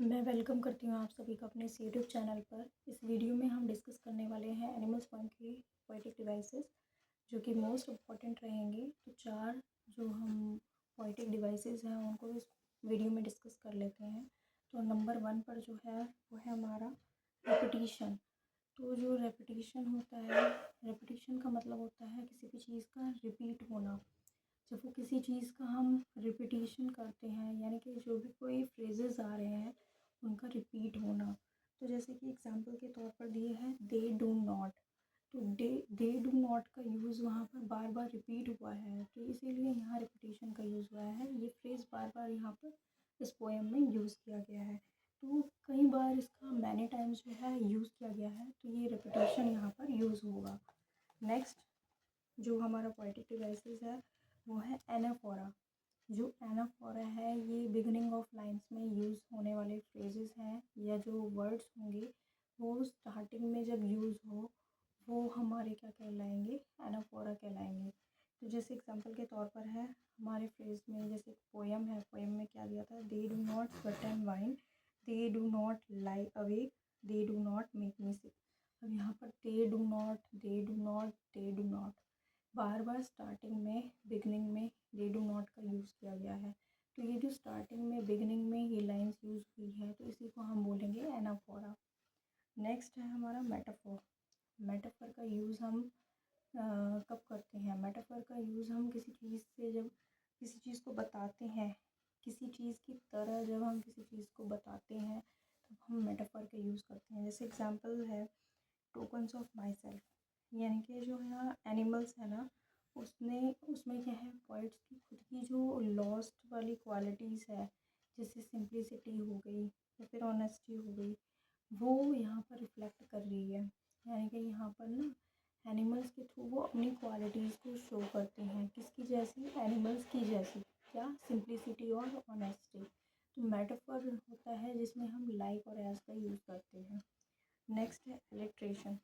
मैं वेलकम करती हूँ आप सभी को अपने इस यूट्यूब चैनल पर। इस वीडियो में हम डिस्कस करने वाले हैं एनिमल्स पॉइंट की पोएटिक डिवाइसेस जो कि मोस्ट इम्पॉर्टेंट रहेंगे। तो 4 जो हम पोएटिक डिवाइसेस हैं उनको इस वीडियो में डिस्कस कर लेते हैं। तो नंबर 1 पर जो है वो है हमारा रेपिटिशन। तो जो रेपिटिशन होता है, रेपिटिशन का मतलब होता है किसी भी चीज़ का रिपीट होना। जब वो किसी चीज़ का हम रिपीटिशन करते हैं, यानी कि जो भी कोई फ्रेजेस आ रहे हैं उनका रिपीट होना। तो जैसे कि एग्जांपल के तौर पर दिए हैं दे डू नॉट। तो दे डू नॉट का यूज़ वहाँ पर बार बार रिपीट हुआ है, तो इसीलिए यहाँ रिपीटिशन का यूज़ हुआ है। ये फ्रेज़ बार बार यहाँ पर इस पोएम में यूज़ किया गया है। तो कई बार इसका मैनी टाइम्स जो है यूज़ किया गया है, तो ये रिपीटिशन यहाँ पर यूज़ होगा। नेक्स्ट जो हमारा पोएटिक डिवाइसेस है वो है एनाफोरा। जो एनाफोरा है ये बिगनिंग ऑफ लाइंस में यूज़ होने वाले फ्रेजेस हैं, या जो वर्ड्स होंगे वो स्टार्टिंग में जब यूज़ हो वो हमारे क्या कहलाएंगे, एनाफोरा कहलाएंगे। तो जैसे एग्जांपल के तौर पर है हमारे फ्रेज में, जैसे पोएम है, पोएम में क्या दिया था, they do not sweat and whine, they do not lie awake, they do not make me sick. अब यहाँ पर दे डू नॉट बार बार स्टार्टिंग में बिगनिंग में दे डू नॉट का यूज़ किया गया है। तो ये जो स्टार्टिंग में बिगनिंग में ये लाइंस यूज़ हुई है तो इसी को हम बोलेंगे एनाफोरा। नेक्स्ट है हमारा मेटाफोर। मेटाफोर का यूज़ हम कब करते हैं? मेटाफोर का यूज़ हम किसी चीज़ से जब किसी चीज़ को बताते हैं, किसी चीज़ की तरह जब हम किसी चीज़ को बताते हैं तब हम मेटाफोर का यूज़ करते हैं। जैसे एग्जांपल है टोकन्स ऑफ माई सेल्फ, यानी कि जो यहाँ एनिमल्स है ना, उसमें क्या है, पोइट्स की खुद की जो लॉस्ट वाली क्वालिटीज़ है, जैसे सिंप्लिसिटी हो गई या फिर ऑनेस्टी हो गई, वो यहाँ पर रिफ्लेक्ट कर रही है। यानी कि यहाँ पर ना एनिमल्स के थ्रू वो अपनी क्वालिटीज़ को शो करते हैं, किसकी जैसी, एनिमल्स की जैसी। क्या? सिंप्लिसिटी और ऑनेस्टी। तो मेटाफर होता है जिसमें हम लाइक और एज का यूज़ करते हैं। नेक्स्ट है एलिट्रेशन।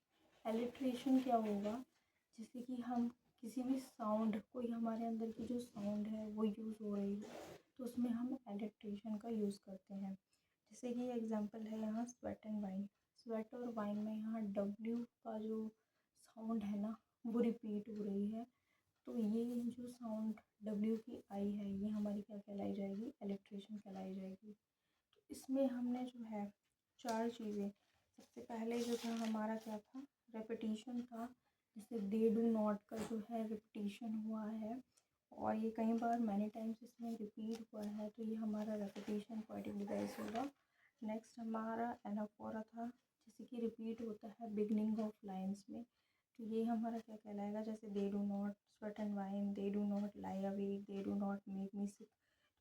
एलिट्रेशन क्या होगा, जैसे कि हम किसी भी साउंड, कोई हमारे अंदर की जो साउंड है वो यूज़ हो रही है तो उसमें हम एलिट्रेशन का यूज़ करते हैं। जैसे कि एग्जांपल है यहाँ स्वेट एंड वाइन। स्वेट और वाइन में यहाँ डब्ल्यू का जो साउंड है ना वो रिपीट हो रही है, तो ये जो साउंड डब्ल्यू की आई है ये हमारी क्या कहलाई जाएगी, एलिट्रेशन कहलाई जाएगी। तो इसमें हमने जो है 4 चीज़ें, सबसे पहले जो था हमारा क्या था, रेपिटिशन था। जैसे दे डू नॉट का जो है रिपीटिशन हुआ है और ये कई बार मैनी टाइम्स इसमें रिपीट हुआ है, तो ये हमारा रेपिटिशन पोएटिक डिवाइस होगा। नेक्स्ट हमारा एनाफोरा था, जैसे कि रिपीट होता है बिगनिंग ऑफ लाइन्स में, तो ये हमारा क्या कहलाएगा, जैसे दे do not sweat and whine, they do not lie awake, they do not make me सिक।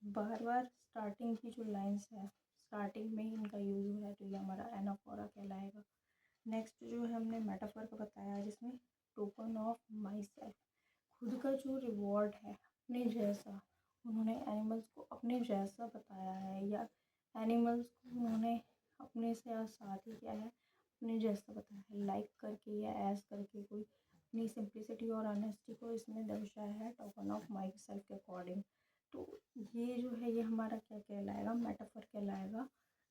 बार बार स्टार्टिंग की जो लाइन्स है स्टार्टिंग में ही इनका यूज़ हुआ है, तो ये हमारा एनाफोरा कहलाएगा। नेक्स्ट जो है हमने मेटाफर का बताया, जिसमें टोकन ऑफ माई सेल्फ, खुद का जो रिवॉर्ड है अपने जैसा, उन्होंने एनिमल्स को अपने जैसा बताया है, या एनिमल्स को उन्होंने अपने से साथ ही क्या है, अपने जैसा बताया है, लाइक करके या एज करके कोई अपनी सिंप्लिसिटी और ऑनेस्टी को इसमें दर्शाया है टोकन ऑफ माई सेल्फ के अकॉर्डिंग। तो ये जो है ये हमारा क्या कहलाएगा, मेटाफर कहलाएगा।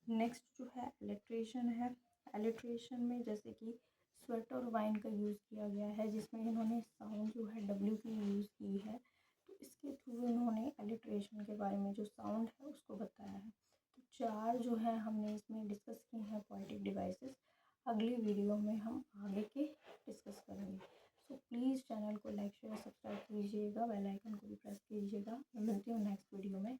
नेक्स्ट जो है एलिट्रेशन है। एलिट्रेशन में जैसे कि स्वेट और वाइन का यूज़ किया गया है, जिसमें इन्होंने साउंड जो है डब्ल्यू की यूज़ की है, तो इसके थ्रू इन्होंने एलिट्रेशन के बारे में जो साउंड है उसको बताया है। तो 4 जो है हमने इसमें डिस्कस किए हैं पोएटिक डिवाइसेस। अगली वीडियो में हम आगे के डिस्कस करेंगे। सो प्लीज़ चैनल को लाइक शेयर सब्सक्राइब कीजिएगा, बेल आइकन को भी प्रेस कीजिएगा। मैं मिलती हूँ नेक्स्ट वीडियो में।